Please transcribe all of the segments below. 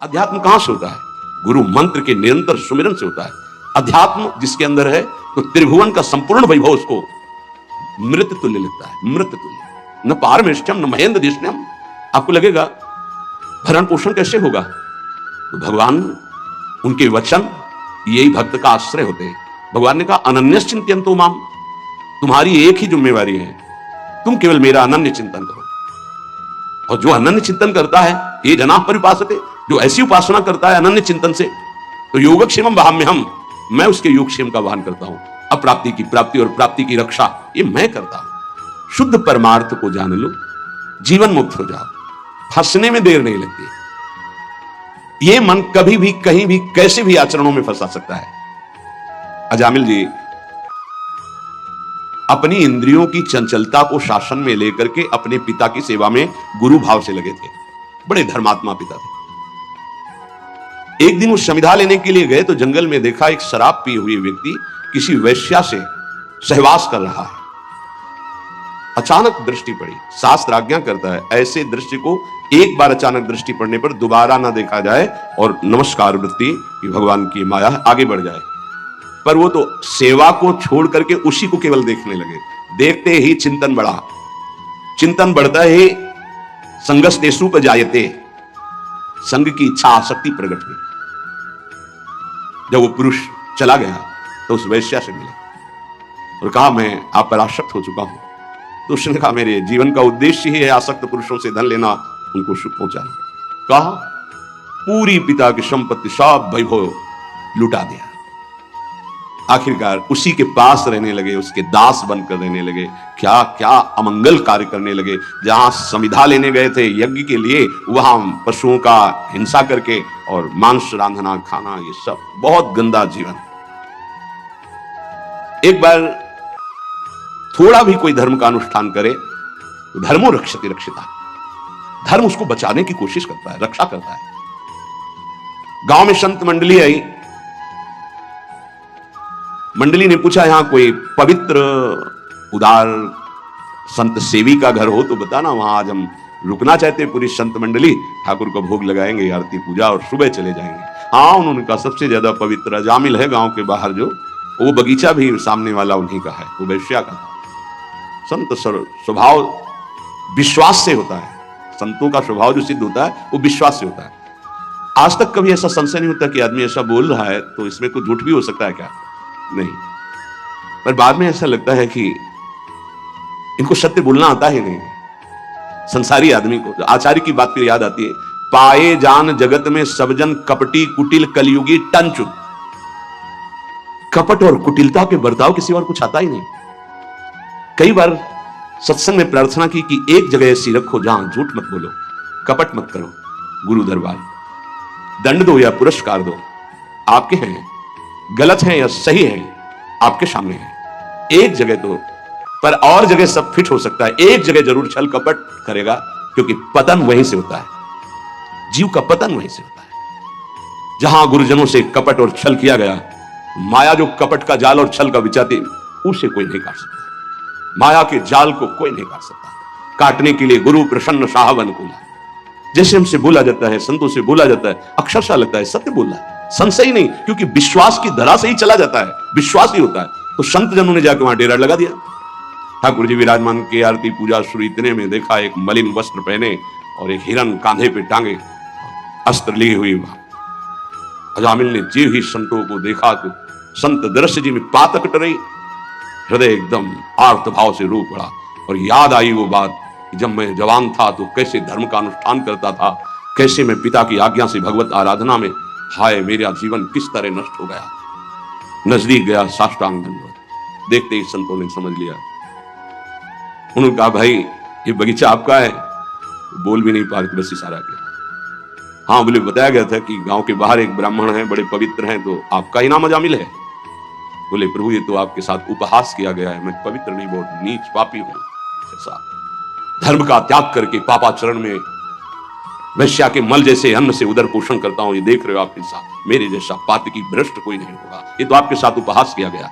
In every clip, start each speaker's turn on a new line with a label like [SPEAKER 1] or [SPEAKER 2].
[SPEAKER 1] अध्यात्म कहां से होता है? गुरु मंत्र के निरंतर सुमिरन से होता है। अध्यात्म जिसके अंदर है तो त्रिभुवन का संपूर्ण वैभव उसको मृत तुल्य लगता है, मृत तुल्य। न पारमेष्ठ्यम न महेंद्र दिष्ण्यम। आपको लगेगा भरण पोषण कैसे होगा? तो भगवान, उनके वचन यही भक्त का आश्रय होते हैं। भगवान ने कहा अनन्यश्चिंत्यन्तो माम, तुम्हारी एक ही जिम्मेवारी है, तुम केवल मेरा अनन्य चिंतन करो। और जो अनन्य चिंतन करता है, ये जना परिपासते, जो ऐसी उपासना करता है अनन्य चिंतन से, तो योगक्षेमम वहाम्यहम, मैं उसके योगक्षेम का वहन करता हूं। अप्राप्ति की प्राप्ति और प्राप्ति की रक्षा ये मैं करता हूं। शुद्ध परमार्थ को जान लो, जीवन मुक्त हो जाओ, फंसने में देर नहीं लगती। ये मन कभी भी कहीं भी कैसे भी आचरणों में फंसा सकता है। अजामिल जी अपनी इंद्रियों की चंचलता को शासन में लेकर के अपने पिता की सेवा में गुरु भाव से लगे थे। बड़े धर्मात्मा पिता थे। एक दिन वो समिधा लेने के लिए गए तो जंगल में देखा एक शराब पी हुई व्यक्ति किसी वैश्या से सहवास कर रहा है। अचानक दृष्टि पड़ी। शास्त्र आज्ञा करता है ऐसे दृष्टि को एक बार अचानक दृष्टि पड़ने पर दोबारा ना देखा जाए और नमस्कार वृत्ति कि भगवान की माया आगे बढ़ जाए। पर वो तो सेवा को छोड़ करके उसी को केवल देखने लगे। देखते ही चिंतन बढ़ा। चिंतन बढ़ता ही संगस्तेषु उपजायते, संग की इच्छा आसक्ति प्रकट हुई। जब वो पुरुष चला गया तो उस वैश्या से मिले और कहा मैं आप पर आसक्त हो चुका हूं। तो उसने कहा मेरे जीवन का उद्देश्य ही है आसक्त पुरुषों से धन लेना, उनको सुख पहुंचाना। कहा पूरी पिता की संपत्ति सब वैभव लुटा दिया। आखिरकार उसी के पास रहने लगे, उसके दास बनकर रहने लगे। क्या क्या अमंगल कार्य करने लगे। जहां समिधा लेने गए थे यज्ञ के लिए, वहां पशुओं का हिंसा करके और मांस रांधना खाना, ये सब बहुत गंदा जीवन। एक बार थोड़ा भी कोई धर्म का अनुष्ठान करे तो धर्मो रक्षति रक्षिता, धर्म उसको बचाने की कोशिश करता है, रक्षा करता है। गांव में संत मंडली आई। मंडली ने पूछा यहां कोई पवित्र उदार संत सेवी का घर हो तो बताना, वहां आज हम रुकना चाहते। पूरी संत मंडली ठाकुर को भोग लगाएंगे, आरती पूजा और सुबह चले जाएंगे। हाँ, उन्होंने कहा सबसे ज्यादा पवित्र अजामिल है गांव के बाहर, जो वो बगीचा भी सामने वाला उन्हीं का है, वो वैश्या का था। संत स्वभाव विश्वास से होता है। संतों का स्वभाव जो सिद्ध होता है वो विश्वास से होता है। आज तक कभी ऐसा संशय नहीं होता कि आदमी ऐसा बोल रहा है तो इसमें कुछ झूठ भी हो सकता है क्या? नहीं। पर बाद में ऐसा लगता है कि इनको सत्य बोलना आता ही नहीं। संसारी आदमी को आचार्य की बात फिर याद आती है, पाए जान जगत में सब जन कपटी कुटिल कलयुगी टंचुत। कपट और कुटिलता के बर्ताव किसी और कुछ आता ही नहीं। कई बार सत्संग में प्रार्थना की कि एक जगह ऐसी रखो जहां झूठ मत बोलो, कपट मत करो। गुरु दरबार, दंड दो या पुरस्कार दो, आपके हैं। गलत है या सही है आपके सामने है। एक जगह तो, पर और जगह सब फिट हो सकता है, एक जगह जरूर छल कपट करेगा, क्योंकि पतन वहीं से होता है। जीव का पतन वहीं से होता है। जहां गुरुजनों से कपट और छल किया गया, माया जो कपट का जाल और छल का बिछाती, उसे कोई नहीं काट सकता। माया के जाल को कोई नहीं काट सकता। काटने के लिए गुरु प्रसन्न साहब अनुकूला। जैसे हमसे बोला जाता है, संतों से बोला जाता है, अक्षरशः लगता है सत्य बोल रहा है, संशय नहीं, क्योंकि विश्वास की धरा से ही चला जाता है, विश्वास ही होता है। तो संत जनों ने जाकर वहां डेरा लगा दिया। ठाकुर जी विराजमान के आरती पूजा शुरू, इतने में देखा एक मलिन वस्त्र पहने और एक हिरन कांधे पे टांगे, अस्त्र लिए हुई। अजामिल ने जी ही संतों को देखा तो संत दृश्य जी में पातक टरी, हृदय एकदम आर्त भाव से रो पड़ा और याद आई वो बात कि जब मैं जवान था तो कैसे धर्म का अनुष्ठान करता था, कैसे मैं पिता की आज्ञा से भगवत आराधना में, हाय मेरा जीवन किस तरह नष्ट हो गया। नजदीक गया, साष्टांग दंडवत। देखते ही संतों ने समझ लिया। उन्होंने कहा भाई ये बगीचा आपका है? बोल भी नहीं पा रहे, बस इशारा किया। हाँ बोले, बताया गया था कि गांव के बाहर एक ब्राह्मण है, बड़े पवित्र हैं, तो आपका ही नाम अजामिल है। बोले प्रभु ये तो आपके साथ उपहास किया गया है, मैं पवित्र नहीं, बहुत नीच पापी हूं। ऐसा धर्म का त्याग करके पापाचरण में वैश्या के मल जैसे अन्न से उदर पोषण करता हूं, ये देख रहे हो आपके साथ, मेरे जैसा पातकी भ्रष्ट कोई नहीं होगा, ये तो आपके साथ उपहास किया गया।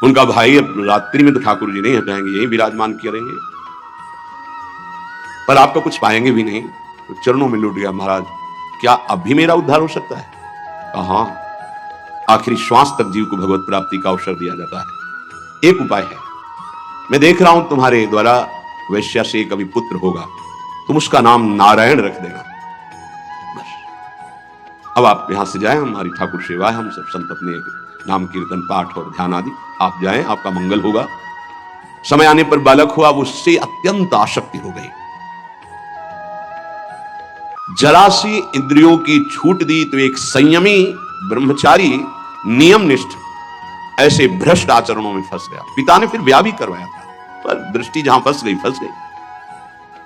[SPEAKER 1] उनका भाई अब रात्रि में तो ठाकुर जी नहीं हटाएंगे, यही विराजमान करेंगे, पर आपका कुछ पाएंगे भी नहीं। तो चरणों में लुट गया, महाराज क्या अब भी मेरा उद्धार हो सकता है? हाँ, आखिरी श्वास तक जीव को भगवत प्राप्ति का अवसर दिया जाता है। एक उपाय है, मैं देख रहा हूं तुम्हारे द्वारा वैश्या से कभी पुत्र होगा, तुम उसका नाम नारायण रख देना। बस अब आप यहां से जाएं, हमारी ठाकुर सेवा है, हम सब संत अपने नाम कीर्तन पाठ और ध्यान आदि, आप जाएं, आपका मंगल होगा। समय आने पर बालक हुआ, उससे अत्यंत आसक्ति हो गई, जरा सी इंद्रियों की छूट दी तो एक संयमी ब्रह्मचारी नियमनिष्ठ ऐसे भ्रष्ट आचरणों में फंस गया। पिता ने फिर ब्याह भी करवाया था, पर दृष्टि जहां फंस गई।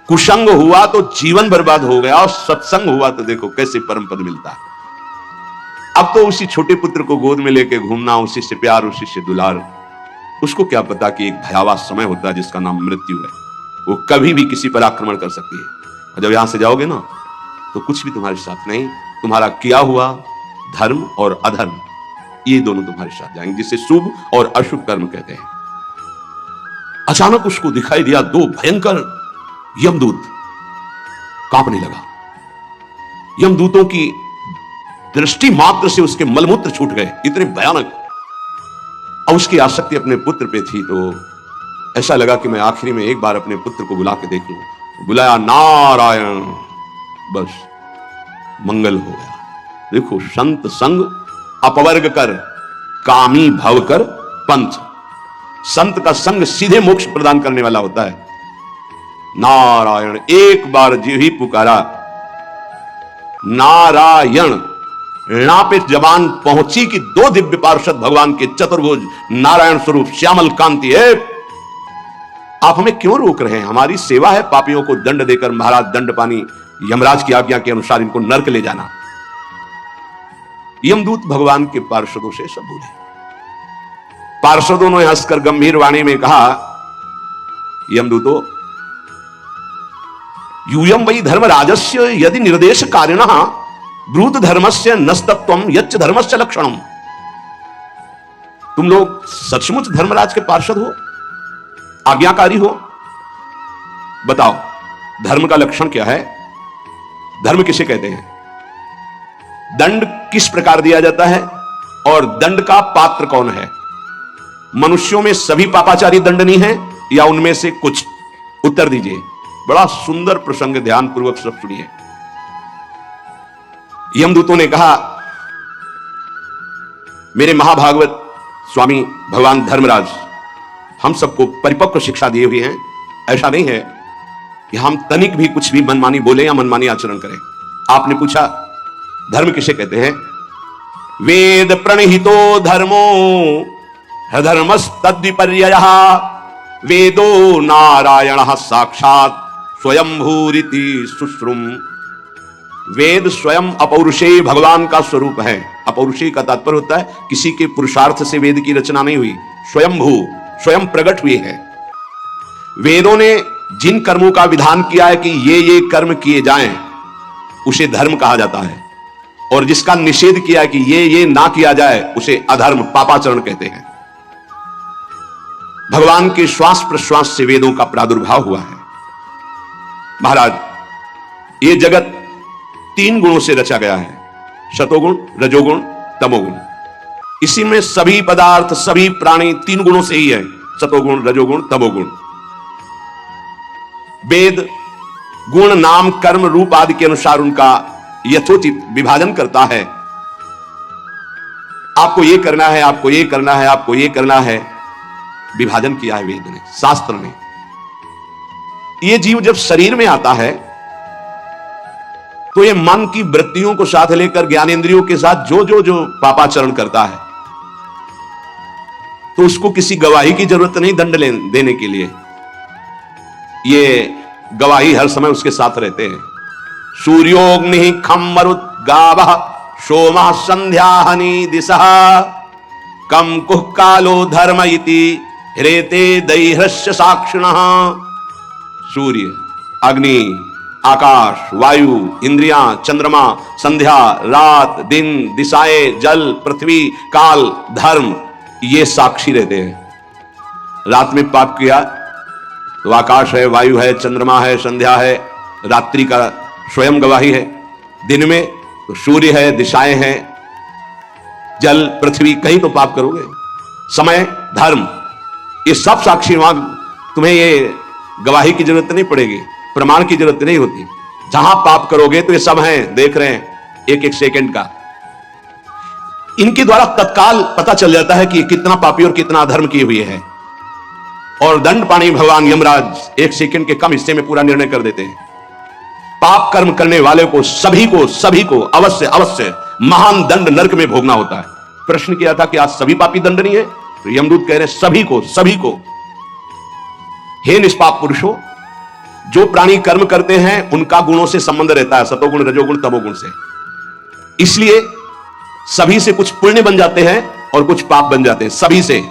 [SPEAKER 1] कुसंग हुआ तो जीवन बर्बाद हो गया, और सत्संग हुआ तो देखो कैसे परम पद मिलता है। अब तो उसी छोटे पुत्र को गोद में लेके घूमना, उसी से प्यार, उसी से दुलार। उसको क्या पता कि एक भयावह समय होता है जिसका नाम मृत्यु है, वो कभी भी किसी पर आक्रमण कर सकती है। और जब यहां से जाओगे ना, तो कुछ भी तुम्हारे साथ नहीं, तुम्हारा किया हुआ धर्म और अधर्म ये दोनों तुम्हारे साथ जाएंगे, जिसे शुभ और अशुभ कर्म कहते हैं। अचानक उसको दिखाई दिया दो भयंकर यमदूत, कांपने लगा। यमदूतों की दृष्टि मात्र से उसके मलमूत्र छूट गए, इतने भयानक। और उसकी आसक्ति अपने पुत्र पे थी, तो ऐसा लगा कि मैं आखिरी में एक बार अपने पुत्र को बुला के देख लूं। बुलाया, नारायण, बस मंगल हो गया। देखो, संत संग अपवर्ग कर, कामी भव कर पंथ। संत का संग सीधे मोक्ष प्रदान करने वाला होता है। नारायण, एक बार जी ही पुकारा नारायण, णा पे जबान पहुंची कि दो दिव्य पार्षद भगवान के चतुर्भुज नारायण स्वरूप श्यामल कांति है। आप हमें क्यों रोक रहे हैं? हमारी सेवा है पापियों को दंड देकर महाराज दंड पानी, यमराज की आज्ञा के अनुसार इनको नरक ले जाना। यमदूत भगवान के पार्षदों से सब बोले। पार्षदों ने हंसकर गंभीर वाणी में कहा, यमदूतो, यूयम वै धर्मराजस्य यदि निर्देश कारिणः ब्रूत धर्मस्य नस्तत्वम यच्च धर्मस्य लक्षणम। तुम लोग सचमुच धर्मराज के पार्षद हो, आज्ञाकारी हो? बताओ, धर्म का लक्षण क्या है? धर्म किसे कहते हैं? दंड किस प्रकार दिया जाता है, और दंड का पात्र कौन है? मनुष्यों में सभी पापाचारी दंडनीय हैं या उनमें से कुछ? उत्तर दीजिए। बड़ा सुंदर प्रसंग, ध्यान पूर्वक सब सुनिए। यमदूतों ने कहा, मेरे महाभागवत स्वामी भगवान धर्मराज हम सबको परिपक्व शिक्षा दिए हुए हैं। ऐसा नहीं है कि हम तनिक भी कुछ भी मनमानी बोले या मनमानी आचरण करें। आपने पूछा धर्म किसे कहते हैं? वेद प्रणहितो धर्मो धर्मस्तद्विपर्ययः वेदो नारायणः साक्षात् स्वयंभूरिति शुश्रुम। वेद स्वयं अपौरुषेय भगवान का स्वरूप है। अपौरुषेय का तात्पर्य होता है किसी के पुरुषार्थ से वेद की रचना नहीं हुई, स्वयंभू, स्वयं प्रकट हुए हैं। वेदों ने जिन कर्मों का विधान किया है कि ये कर्म किए जाएं, उसे धर्म कहा जाता है, और जिसका निषेध किया है कि ये ना किया जाए, उसे अधर्म, पापाचरण कहते हैं। भगवान के श्वास प्रश्वास से वेदों का प्रादुर्भाव हुआ है। महाराज, ये जगत 3 गुणों से रचा गया है, सतोगुण, रजोगुण, तमोगुण। इसी में सभी पदार्थ, सभी प्राणी 3 गुणों से ही है, सतोगुण, रजोगुण, तमोगुण। वेद गुण, नाम, कर्म, रूप आदि के अनुसार उनका यथोचित विभाजन करता है। आपको ये करना है, आपको ये करना है, आपको ये करना है, विभाजन किया है वेद ने, शास्त्र ने। ये जीव जब शरीर में आता है तो ये मन की वृत्तियों को साथ लेकर ज्ञानेंद्रियों के साथ जो पापाचरण करता है, तो उसको किसी गवाही की जरूरत नहीं दंड देने के लिए। ये गवाही हर समय उसके साथ रहते हैं। सूर्योग्नि खम मरुत गावः सोमः संध्याहनि दिशः कम कुह कालो धर्म इति ह्रेते दैह्रस्य साक्षिणः। सूर्य, अग्नि, आकाश, वायु, इंद्रियां, चंद्रमा, संध्या, रात, दिन, दिशाएं, जल, पृथ्वी, काल, धर्म, ये साक्षी रहते हैं। रात में पाप किया तो आकाश है, वायु है, चंद्रमा है, संध्या है, रात्रि का स्वयं गवाही है। दिन में तो सूर्य है, दिशाएं हैं, जल, पृथ्वी, कहीं तो पाप करोगे। समय, धर्म, ये सब साक्षी, वहां तुम्हें ये गवाही की जरूरत नहीं पड़ेगी, प्रमाण की जरूरत नहीं होती। जहां पाप करोगे तो ये सब हैं, देख रहे हैं एक एक सेकंड का। इनके द्वारा तत्काल पता चल जाता है कि कितना पापी और कितना अधर्म किए हुए है। और दंड पाणी भगवान यमराज एक सेकंड के कम हिस्से में पूरा निर्णय कर देते हैं। पाप कर्म करने वाले को सभी को अवश्य अवश्य महान दंड नरक में भोगना होता है। प्रश्न किया था कि आज सभी पापी दंडनीय है, तो यमदूत कह रहे हैं सभी को। हे निष्पाप पुरुषों, जो प्राणी कर्म करते हैं उनका गुणों से संबंध रहता है, सतोगुण, रजोगुण, तमोगुण से। इसलिए सभी से कुछ पुण्य बन जाते हैं और कुछ पाप बन जाते हैं, सभी से।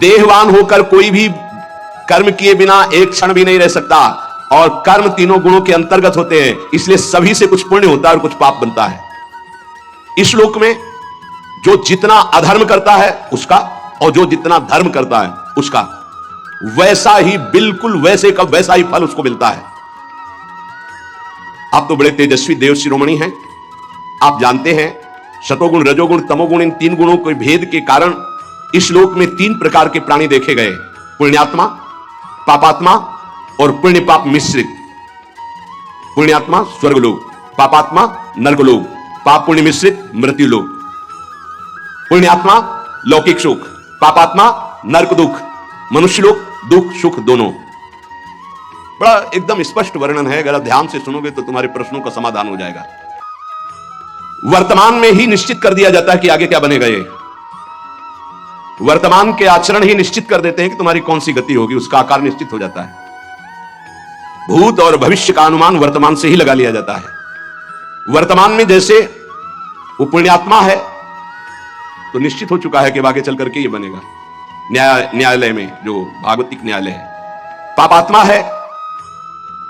[SPEAKER 1] देहवान होकर कोई भी कर्म किए बिना एक क्षण भी नहीं रह सकता, और कर्म तीनों गुणों के अंतर्गत होते हैं, इसलिए सभी से कुछ पुण्य होता है और कुछ पाप बनता है। इस लोक में जो जितना अधर्म करता है उसका, और जो जितना धर्म करता है उसका, वैसा ही, बिल्कुल वैसे का वैसा ही फल उसको मिलता है। आप तो बड़े तेजस्वी देव शिरोमणि हैं, आप जानते हैं सतोगुण, रजोगुण, तमोगुण, इन तीन गुणों के भेद के कारण इस लोक में तीन प्रकार के प्राणी देखे गए, पुण्यात्मा, पापात्मा और पुण्य पाप मिश्रित। पुण्यात्मा स्वर्गलोक, पापात्मा नरकलोक, पाप पुण्य मिश्रित मृत्युलोक। पुण्यात्मा लौकिक सुख, पापात्मा नरक दुख, मनुष्यलोक दुख सुख दोनों। बड़ा एकदम स्पष्ट वर्णन है, अगर आप ध्यान से सुनोगे तो तुम्हारे प्रश्नों का समाधान हो जाएगा। वर्तमान में ही निश्चित कर दिया जाता है कि आगे क्या बनेगा। ये वर्तमान के आचरण ही निश्चित कर देते हैं कि तुम्हारी कौन सी गति होगी, उसका आकार निश्चित हो जाता है। भूत और भविष्य का अनुमान वर्तमान से ही लगा लिया जाता है। वर्तमान में जैसे वो पुण्यात्मा है तो निश्चित हो चुका है कि आगे चल करके ये बनेगा, न्यायालय में जो भागवतिक न्यायालय है। पापात्मा है,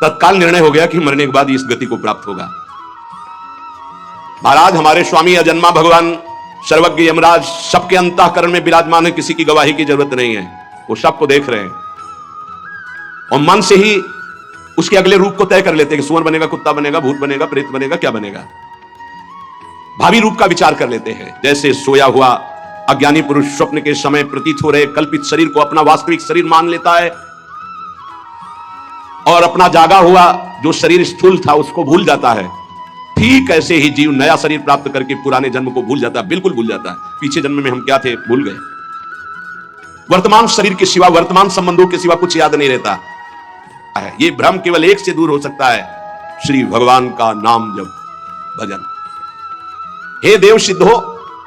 [SPEAKER 1] तत्काल निर्णय हो गया कि मरने के बाद इस गति को प्राप्त होगा। महाराज, हमारे स्वामी अजन्मा भगवान सर्वज्ञ यमराज सबके अंतःकरण में विराजमान है, किसी की गवाही की जरूरत नहीं है, वो सबको देख रहे हैं और मन से ही उसके अगले रूप को तय कर लेते हैं कि सुअर बनेगा, कुत्ता बनेगा, भूत बनेगा, प्रेत बनेगा, क्या बनेगा। भावी रूप का विचार कर लेते हैं। जैसे सोया हुआ अज्ञानी पुरुष स्वप्न के समय प्रतीत हो रहे कल्पित शरीर को अपना वास्तविक शरीर मान लेता है और अपना जागा हुआ जो शरीर स्थूल था उसको भूल जाता है, ठीक ऐसे ही जीव नया शरीर प्राप्त करके पुराने जन्म को भूल जाता है, बिल्कुल भूल जाता है। पीछे जन्म में हम क्या थे भूल गए। वर्तमान शरीर के सिवा, वर्तमान संबंधों के सिवा कुछ याद नहीं रहता है। ये भ्रम केवल एक से दूर हो सकता है, श्री भगवान का नाम जप, भजन। हे देव सिद्धो,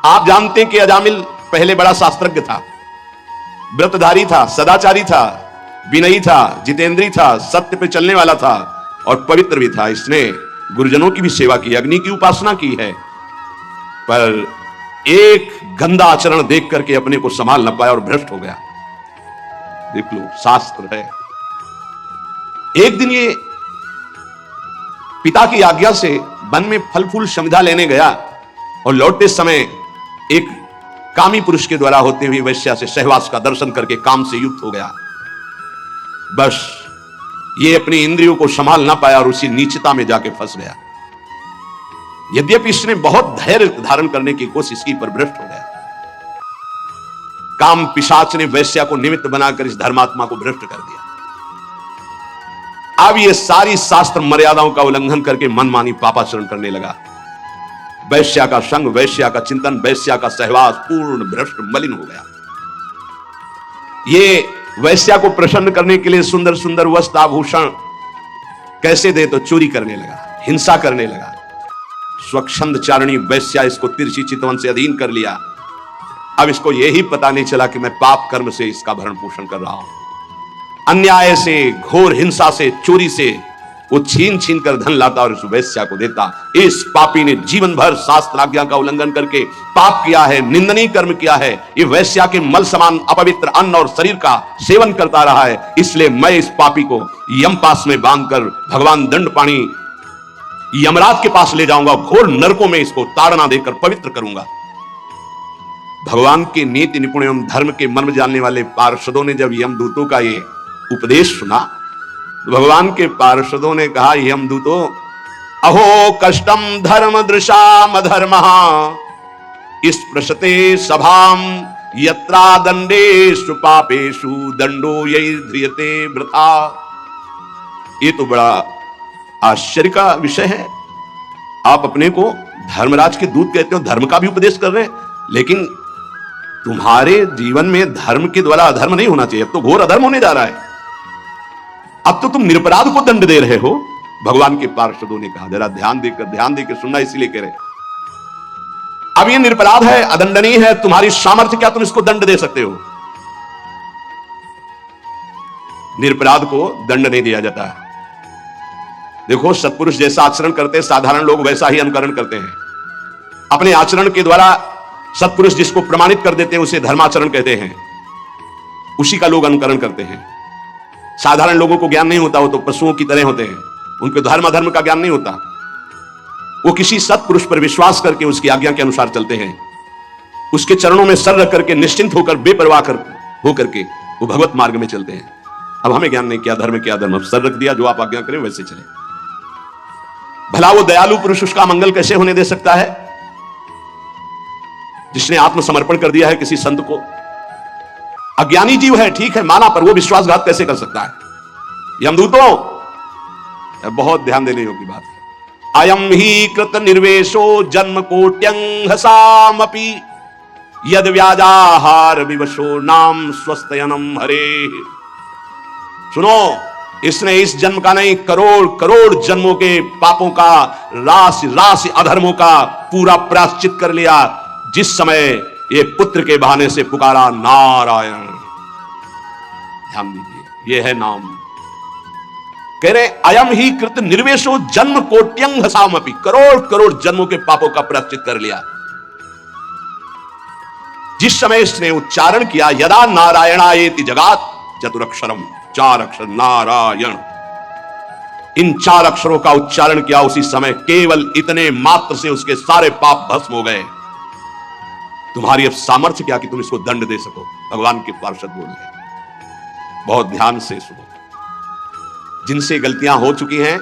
[SPEAKER 1] आप जानते हैं कि अजामिल पहले बड़ा शास्त्रज्ञ था, व्रतधारी था, सदाचारी था, विनयी था, जितेंद्री था, सत्य पे चलने वाला था और पवित्र भी था। इसने गुरुजनों की भी सेवा की, अग्नि की उपासना की है, पर एक गंदा आचरण देख करके अपने को संभाल न पाया और भ्रष्ट हो गया। देख लो, शास्त्र है। एक दिन ये पिता की आज्ञा से वन में फल फूल समिधा लेने गया और लौटते समय एक कामी पुरुष के द्वारा होते हुए वैश्या से सहवास का दर्शन करके काम से युक्त हो गया। बस ये अपनी इंद्रियों को संभाल ना पाया और उसी नीचता में जाके फंस गया। यद्यपि इसने बहुत धैर्य धारण करने की कोशिश की पर भ्रष्ट हो गया। काम पिशाच ने वैश्या को निमित्त बनाकर इस धर्मात्मा को भ्रष्ट कर दिया। अब ये सारी शास्त्र मर्यादाओं का उल्लंघन करके मनमानी पापाचरण करने लगा। वैश्या का संग, वैश्या का चिंतन, वैश्या का सहवास पूर्ण भ्रष्ट मलिन हो गया। ये वैश्या को प्रसन्न करने के लिए सुंदर सुंदर वस्त्र आभूषण कैसे दे तो चोरी करने लगा, हिंसा करने लगा। स्वच्छंद चारणी वैश्या इसको तिरछी चितवन से अधीन कर लिया। अब इसको यही पता नहीं चला कि मैं पाप कर्म से इसका भरण पोषण कर रहा हूं। अन्याय से, घोर हिंसा से, चोरी से वो छीन छीन कर धन लाता और इस वैश्या को देता। इस पापी ने जीवन भर शास्त्र आज्ञा का उल्लंघन करके पाप किया है, निंदनीय कर्म किया है। ये वैश्या के मल समान अपवित्र अन्न और शरीर का सेवन करता रहा है। इसलिए मैं इस पापी को यमपास में बांधकर भगवान दंडपाणी यमराज के पास ले जाऊंगा, घोर नरकों में इसको ताड़ना देकर पवित्र करूंगा। भगवान के नीति निपुण एवं धर्म के मर्म जानने वाले पार्षदों ने जब यमदूतों का ये उपदेश सुना, भगवान के पार्षदों ने कहा, यमदूतों अहो कष्टम धर्म दृशाम धर्म स्पृशते सभाम यत्रा दंडेषु पापेषु दंडो यही ध्रियते वृथा। ये तो बड़ा आश्चर्य का विषय है। आप अपने को धर्मराज के दूत कहते हो, धर्म का भी उपदेश कर रहे हैं, लेकिन तुम्हारे जीवन में धर्म के द्वारा अधर्म नहीं होना चाहिए। अब तो घोर अधर्म होने जा रहा है। अब तो तुम निरपराध को दंड दे रहे हो। भगवान के पार्षदों ने कहा, जरा ध्यान देकर सुनना, इसीलिए कह रहे अब ये निरपराध है, अदंडनीय है, तुम्हारी सामर्थ्य क्या तुम इसको दंड दे सकते हो? निरपराध को दंड नहीं दिया जाता। देखो, सत्पुरुष जैसा आचरण करते हैं, साधारण लोग वैसा ही अनुकरण करते हैं। अपने आचरण के द्वारा सत्पुरुष जिसको प्रमाणित कर देते हैं उसे धर्माचरण कहते हैं, उसी का लोग अनुकरण करते हैं। साधारण लोगों को ज्ञान नहीं होता, वो तो पशुओं की तरह होते हैं, उनको धर्म अधर्म का ज्ञान नहीं होता। वो किसी सत्पुरुष पर विश्वास करके उसकी आज्ञा के अनुसार चलते हैं, उसके चरणों में सर रख करके निश्चिंत होकर बेपरवाह होकर के वो भगवत मार्ग में चलते हैं। अब हमें ज्ञान नहीं, क्या धर्म क्या धर्म, अब सर रख दिया, जो आप आज्ञा करें वैसे चले। भला वो दयालु पुरुष उसका मंगल कैसे होने दे सकता है जिसने आत्मसमर्पण कर दिया है किसी संत को? अज्ञानी जीव है, ठीक है, माना, पर वो विश्वासघात कैसे कर सकता है? यमदूतों, बहुत ध्यान देने योग्य बात है। अयम ही कृत निर्वेशो जन्म कोट्यंघसामपि यद व्याजाहार विवशो नाम स्वस्थयनम हरे। सुनो, इसने इस जन्म का नहीं, करोड़ करोड़ जन्मों के पापों का, राशि राशि अधर्मों का पूरा प्रायश्चित कर लिया जिस समय ये पुत्र के बहाने से पुकारा नारायण। ध्यान दीजिए, ये है नाम। कह रहे अयम ही कृत निर्वेशो जन्म कोट्यंघसामपि, करोड़ करोड़ जन्मों के पापों का प्रायश्चित कर लिया जिस समय इसने उच्चारण किया, यदा नारायणायेति जगात चतुरक्षरम, 4 अक्षर नारायण, इन 4 अक्षरों का उच्चारण किया उसी समय, केवल इतने मात्र से उसके सारे पाप भस्म हो गए। तुम्हारी अब सामर्थ्य क्या कि तुम इसको दंड दे सको? भगवान के पार्षद बोल रहे। बहुत ध्यान से सुनो, जिनसे गलतियां हो चुकी हैं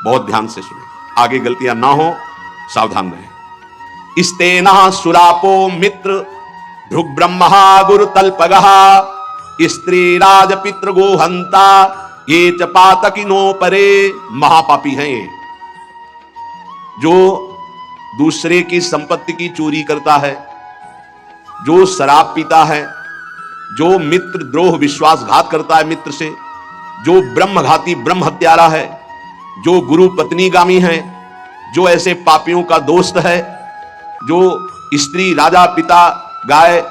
[SPEAKER 1] बहुत ध्यान से सुने, आगे गलतियां ना हो, सावधान रहे। इस्तेना सुरापो मित्र भृग ब्रह्मा गुरु तल्पगः स्त्री राज पितृ गोहंता ये च पातकिनो परे। महापापी हैं ये, जो दूसरे की संपत्ति की चोरी करता है, जो शराब पीता है, जो मित्र द्रोह विश्वासघात करता है मित्र से, जो ब्रह्मघाती ब्रह्म हत्यारा है, जो गुरु पत्नीगामी है, जो ऐसे पापियों का दोस्त है, जो स्त्री राजा पिता गाय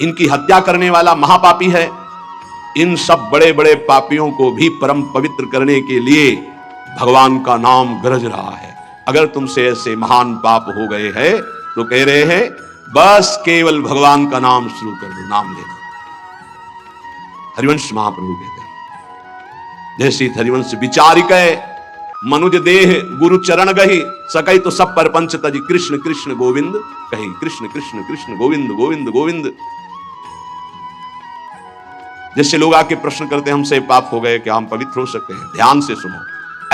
[SPEAKER 1] इनकी हत्या करने वाला महापापी है। इन सब बड़े बड़े पापियों को भी परम पवित्र करने के लिए भगवान का नाम गरज रहा है। अगर तुमसे ऐसे महान पाप हो गए हैं तो कह रहे हैं बस केवल भगवान का नाम शुरू कर दो, नाम लेना। हरिवंश महाप्रभु कहते हैं, जैसे हरिवंश विचारिक मनुज देह गुरु चरण गही सकई तो सब पर पंच तजी कृष्ण कृष्ण गोविंद कही। कृष्ण कृष्ण कृष्ण गोविंद गोविंद गोविंद। जैसे लोग आके प्रश्न करते हैं हमसे पाप हो गए, क्या हम पवित्र हो सकते हैं? ध्यान से सुनो,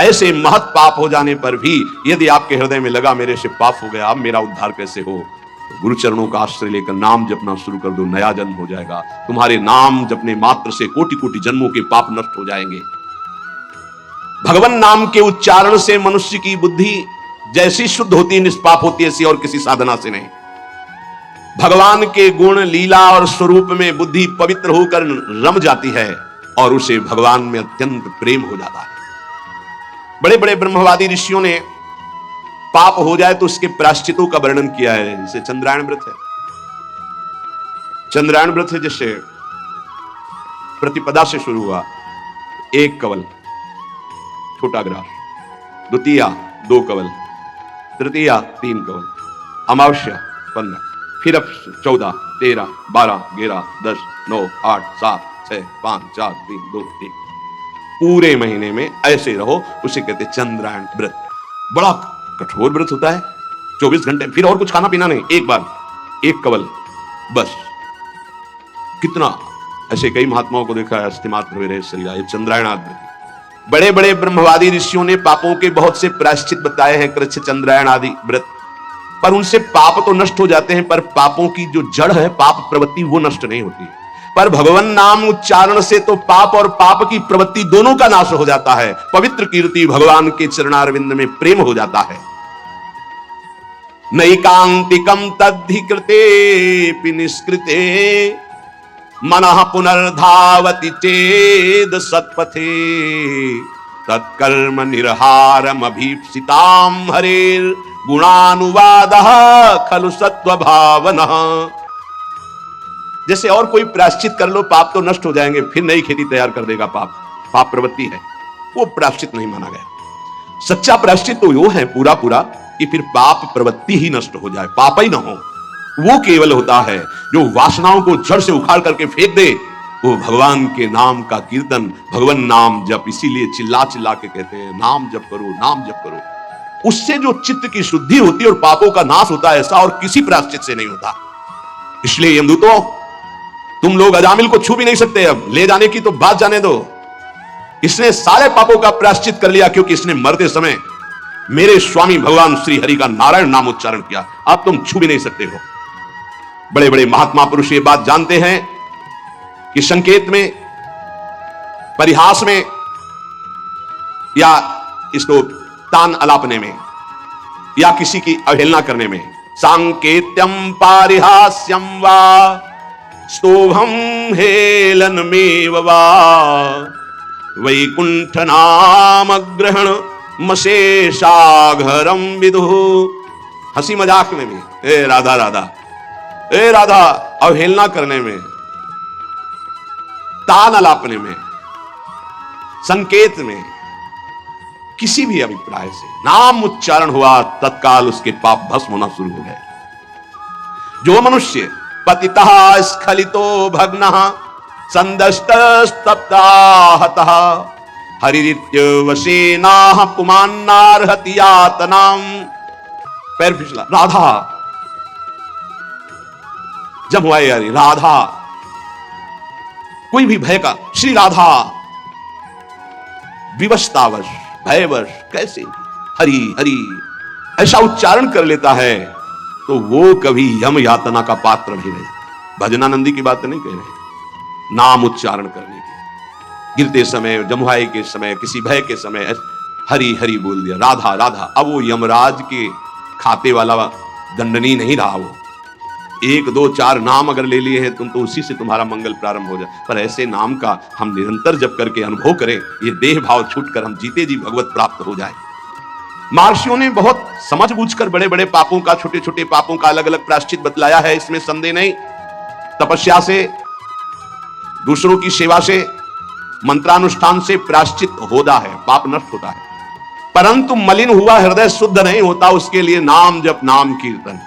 [SPEAKER 1] ऐसे महत पाप हो जाने पर भी यदि आपके हृदय में लगा मेरे से पाप हो गया, अब मेरा उद्धार कैसे हो, तो गुरु चरणों का आश्रय लेकर नाम जपना शुरू कर दो, नया जन्म हो जाएगा। तुम्हारे नाम जपने मात्र से कोटि कोटि जन्मों के पाप नष्ट हो जाएंगे। भगवान नाम के उच्चारण से मनुष्य की बुद्धि जैसी शुद्ध होती है, निष्पाप होती है, ऐसी और किसी साधना से नहीं। भगवान के गुण लीला और स्वरूप में बुद्धि पवित्र होकर रम जाती है और उसे भगवान में अत्यंत प्रेम हो जाता है। बड़े बड़े ब्रह्मवादी ऋषियों ने पाप हो जाए तो उसके प्रायश्चितों का वर्णन किया है। जैसे चंद्रायण व्रत है, चंद्रायण व्रत है, जैसे प्रतिपदा से शुरू हुआ 1 कवल छोटा ग्रास, द्वितीया 2 कवल, तृतीया 3 कवल, अमावस्या 15, फिर अब 14, 13, 12, 11, 10, 9, 8, 7, 6, 5, 4, 3, 2, 1 पूरे महीने में ऐसे रहो, उसे कहते चंद्रायण व्रत। बड़ा कठोर व्रत होता है, 24 घंटे, फिर और कुछ खाना पीना नहीं, एक बार 1 कवल बस। कितना ऐसे कई महात्माओं को देखा है, अस्थिमात्र हुए रहे शरीर, चंद्रायण व्रत। बड़े बड़े ब्रह्मवादी ऋषियों ने पापों के बहुत से प्रायश्चित बताए हैं, कृच्छ चंद्रायण आदि व्रत, पर उनसे पाप तो नष्ट हो जाते हैं, पर पापों की जो जड़ है पाप प्रवृत्ति वो नष्ट नहीं होती। पर भगवान नाम उच्चारण से तो पाप और पाप की प्रवृत्ति दोनों का नाश हो जाता है। पवित्र कीर्ति भगवान के चरणारविंद में प्रेम हो जाता है। नैकांतिकम तद्धि कृते निष्कृते मनः पुनर्धावति चेद सत्पथे तत्कर्म निर्हारम अभीप्सिताम हरेर गुणानुवादः खलु सत्व भावनः। जैसे और कोई प्रायश्चित कर लो पाप तो नष्ट हो जाएंगे, फिर नई खेती तैयार कर देगा पाप प्रवृत्ति है, वो प्रायश्चित नहीं माना गया। सच्चा प्रायश्चित तो वो है पूरा पूरा कि फिर पाप प्रवृत्ति ही नष्ट हो जाए, पाप ही ना हो। वो केवल होता है जो वासनाओं को जड़ से उखाड़ करके फेंक दे, वो भगवान के नाम का कीर्तन, भगवान नाम जप, इसीलिए चिल्ला चिल्ला के कहते हैं नाम जप करो, नाम जप करो। उससे जो चित्त की शुद्धि होती है और पापों का नाश होता है, ऐसा और किसी प्रायश्चित से नहीं होता। इसलिए यमदूतों, तुम लोग अजामिल को छू भी नहीं सकते, अब ले जाने की तो बात जाने दो। इसने सारे पापों का प्रायश्चित कर लिया क्योंकि इसने मरते समय मेरे स्वामी भगवान श्री हरि का नारायण नाम उच्चारण किया। अब तुम छू भी नहीं सकते हो। बड़े बड़े महात्मा पुरुष ये बात जानते हैं कि संकेत में, परिहास में या इसको तान अलापने में या किसी की अवहेलना करने में, सांकेत्यम पारिहास्यम वा स्तोभम हेलनमेव वा वैकुंठ नाम ग्रहण मशेषाघरम विदुः। हंसी मजाक में भी, ए राधा राधा, ए राधा, अवहेलना करने में, तान अलापने में, संकेत में, किसी भी अभिप्राय से नाम उच्चारण हुआ, तत्काल उसके पाप भस्म होना शुरू हो गए। जो मनुष्य पतितः स्खलितो भग्नः संदष्टस्तप्ताहतः हरिरित्यवशेनाः पुमान्नार्हति यातनाम्। पैर फिसला, राधा जब हुआ यारी, राधा, कोई भी भय का, श्री राधा, विवशतावश, भयवश, कैसे हरि हरि ऐसा उच्चारण कर लेता है तो वो कभी यम यातना का पात्र नहीं रहे। भजनानंदी की बात नहीं कह रहे, नाम उच्चारण करने की, गिरते समय, जमुहाई के समय, किसी भय के समय हरि हरि बोल दिया, राधा राधा। अब वो यमराज के खाते वाला दंडनी नहीं रहा। वो 1 2 4 नाम अगर ले लिए हैं तुम, तो उसी से तुम्हारा मंगल प्रारंभ हो जाए। पर ऐसे नाम का हम निरंतर जप करके अनुभव करें, ये देह भाव छूटकर हम जीते जी भगवत प्राप्त हो जाए। महर्षियों ने बहुत समझ बूझकर बड़े बड़े पापों का, छोटे छोटे पापों का अलग अलग प्रायश्चित बतलाया है, इसमें संदेह नहीं। तपस्या से, दूसरों की सेवा से, मंत्रानुष्ठान से प्रायश्चित होता है, पाप नष्ट होता है। परंतु मलिन हुआ हृदय शुद्ध नहीं होता, उसके लिए नाम जप, नाम कीर्तन,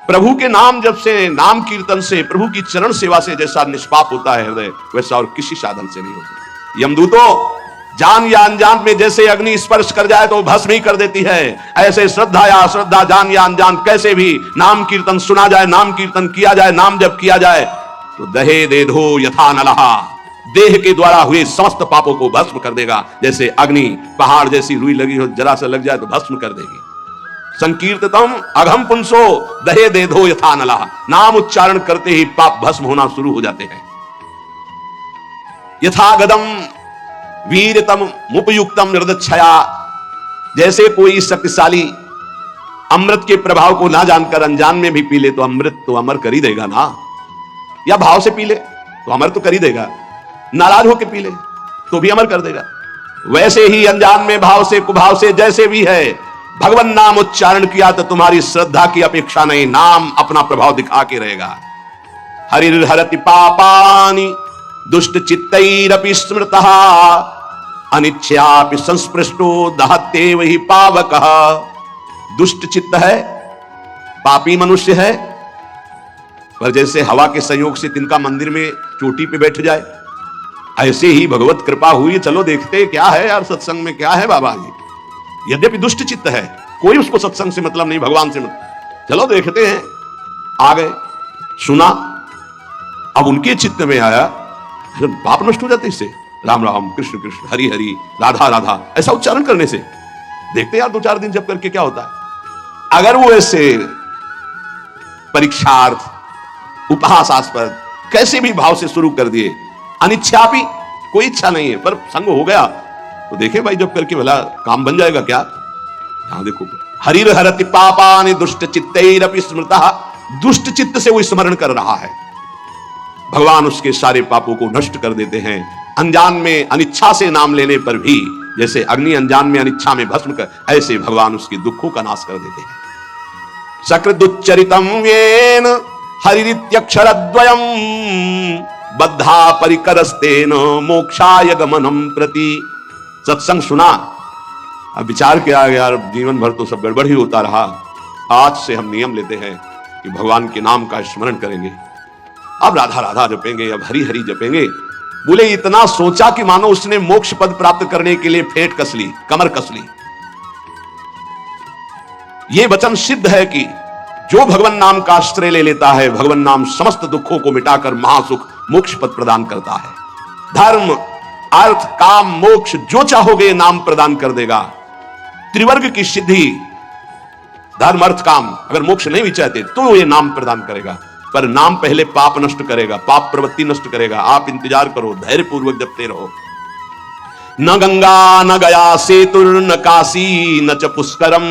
[SPEAKER 1] प्रभु के नाम जप से, नाम कीर्तन से, प्रभु की चरण सेवा से जैसा निष्पाप होता है हृदय, वैसा और किसी साधन से नहीं होता। यमदूतों, जान या अनजान में जैसे अग्नि स्पर्श कर जाए तो भस्म ही कर देती है, ऐसे श्रद्धा या अश्रद्धा, जान या अनजान, कैसे भी नाम कीर्तन सुना जाए, नाम कीर्तन किया जाए, नाम जप किया जाए तो दहे दे धो यथा नलहा, देह के द्वारा हुए समस्त पापों को भस्म कर देगा। जैसे अग्नि पहाड़ जैसी रुई लगी हो, जरा सा लग जाए तो भस्म कर देगी। संकीर्ततम अघम पुंसो दहे दे धो यथा नलहा, नाम उच्चारण करते ही पाप भस्म होना शुरू हो जाते हैं। यथागदम वीरतम मुपयुक्तम निर्दक्षया, जैसे कोई शक्तिशाली अमृत के प्रभाव को ना जानकर अनजान में भी पी ले तो अमृत तो अमर कर ही देगा ना, या भाव से पी ले तो अमर तो कर ही देगा, नाराज होकर पी ले तो भी अमर कर देगा। वैसे ही अनजान में, भाव से, कुभाव से, जैसे भी है, भगवान नाम उच्चारण किया तो तुम्हारी श्रद्धा की अपेक्षा नहीं, नाम अपना प्रभाव दिखा के रहेगा। हरिर्हरति पापानि दुष्ट चित्तैरपि स्मृतः अनिच्छयापि संस्पृष्टो दहते वही पावकः। दुष्ट चित्त है, पापी मनुष्य है, पर जैसे हवा के संयोग से तिनका मंदिर में चोटी पे बैठ जाए, ऐसे ही भगवत कृपा हुई, चलो देखते क्या है यार सत्संग में, क्या है बाबा जी। यद्यपि दुष्ट चित्त है, कोई उसको सत्संग से मतलब नहीं, भगवान से मतलब, चलो देखते हैं। आ गए, सुना, अब उनके चित्त में आया, पाप नष्ट हो जाते इससे, राम राम कृष्ण कृष्ण हरि हरि राधा राधा ऐसा उच्चारण करने से देखते यार 2-4 दिन जब करके क्या होता है। अगर वो ऐसे परीक्षार्थ उपहासास्पद कैसे भी भाव से शुरू कर दिए, अनिच्छापि कोई इच्छा नहीं है पर संग हो गया, तो देखे भाई जब करके भला काम बन जाएगा क्या। यहां देखो, हरिर हरति पापानि दुष्ट चित्तैरपि स्मृतः, दुष्ट चित्त से वो स्मरण कर रहा है, भगवान उसके सारे पापों को नष्ट कर देते हैं। अनजान में अनिच्छा से नाम लेने पर भी, जैसे अग्नि अनजान में अनिच्छा में भस्म कर, ऐसे भगवान उसके दुखों का नाश कर देते हैं। सकृदुच्चरितम येन हरिरित्यक्षरद्वयम् बद्धा परिकरस्तेन मोक्षाय गमनम प्रति। सत्संग सुना, अब विचार किया यार जीवन भर तो सब गड़बड़ ही होता रहा, आज से हम नियम लेते हैं कि भगवान के नाम का स्मरण करेंगे, अब राधा राधा जपेंगे, अब हरि हरि जपेंगे। बोले इतना सोचा कि मानो उसने मोक्ष पद प्राप्त करने के लिए फेंट कस ली, कमर कस ली। यह वचन सिद्ध है कि जो भगवान नाम का आश्रय ले लेता है, भगवान नाम समस्त दुखों को मिटाकर महासुख मोक्ष पद प्रदान करता है। धर्म अर्थ काम मोक्ष जो चाहोगे नाम प्रदान कर देगा। त्रिवर्ग की सिद्धि, धर्म अर्थ काम, अगर मोक्ष नहीं भी चाहते तो ये नाम प्रदान करेगा, पर नाम पहले पाप नष्ट करेगा, पाप प्रवृत्ति नष्ट करेगा। आप इंतजार करो, धैर्य पूर्वक जपते रहो। न गंगा न गया सेतुर न काशी न च पुष्करम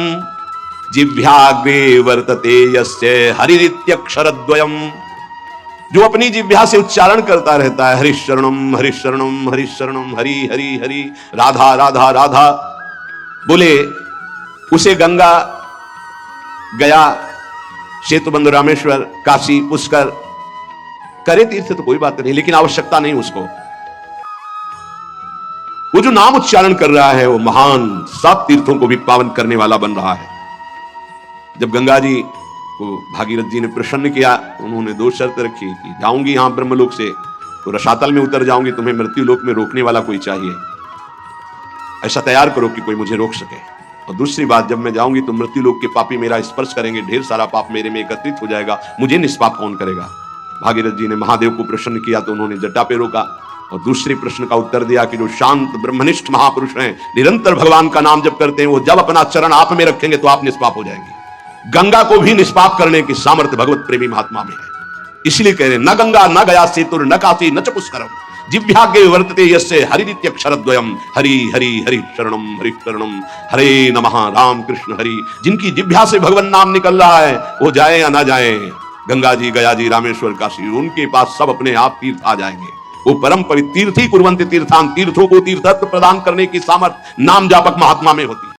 [SPEAKER 1] जिह्वाग्रे वर्तते यस्य हरिरित्यक्षरद्वयम्। जो अपनी जिह्वा से उच्चारण करता रहता है हरिशरणम हरिशरणम हरिशरणम हरि हरि हरि राधा राधा राधा, बोले उसे गंगा गया सेतुबंध रामेश्वर काशी पुष्कर करे तीर्थ तो कोई बात नहीं, लेकिन आवश्यकता नहीं उसको। वो जो नाम उच्चारण कर रहा है वो महान 7 तीर्थों को भी पावन करने वाला बन रहा है। जब गंगा जी को भागीरथ जी ने प्रसन्न किया, उन्होंने 2 शर्त रखी कि जाऊंगी यहां ब्रह्मलोक से तो रसातल में उतर जाऊंगी, तुम्हें मृत्यु लोक में रोकने वाला कोई चाहिए, ऐसा तैयार करो कि कोई मुझे रोक सके। और दूसरी बात, जब मैं जाऊंगी तो मृत्यु लोक के पापी मेरा स्पर्श करेंगे, ढेर सारा पाप मेरे में एकत्रित हो जाएगा, मुझे निष्पाप कौन करेगा। भागीरथ जी ने महादेव को प्रसन्न किया तो उन्होंने जटा पे रोका और दूसरे प्रश्न का उत्तर दिया कि जो शांत ब्रह्मनिष्ठ महापुरुष हैं, निरंतर भगवान का नाम जप करते हैं, वो जब अपना चरण आप में रखेंगे तो आप निष्पाप हो जाएंगे। गंगा को भी निष्पाप करने की सामर्थ्य भगवत प्रेमी महात्मा में है। इसलिए कह रहे न गंगा न गया सेतुर न काशी न च पुष्करम जिह्वाग्रे वर्तते यस्य हरिरित्यक्षरद्वयम् हरि हरि हरि शरणम हरे नमः राम कृष्ण हरि। जिनकी जिह्वा से भगवान नाम निकल रहा है वो जाए या ना जाए, गंगा जी गया जी रामेश्वर काशी, उनके पास सब अपने आप तीर्थ आ जाएंगे। वो परम पवित्र तीर्थी कुर्वन्ति तीर्थान, तीर्थों को तीर्थत्व प्रदान करने की सामर्थ्य नाम जापक महात्मा में होती है।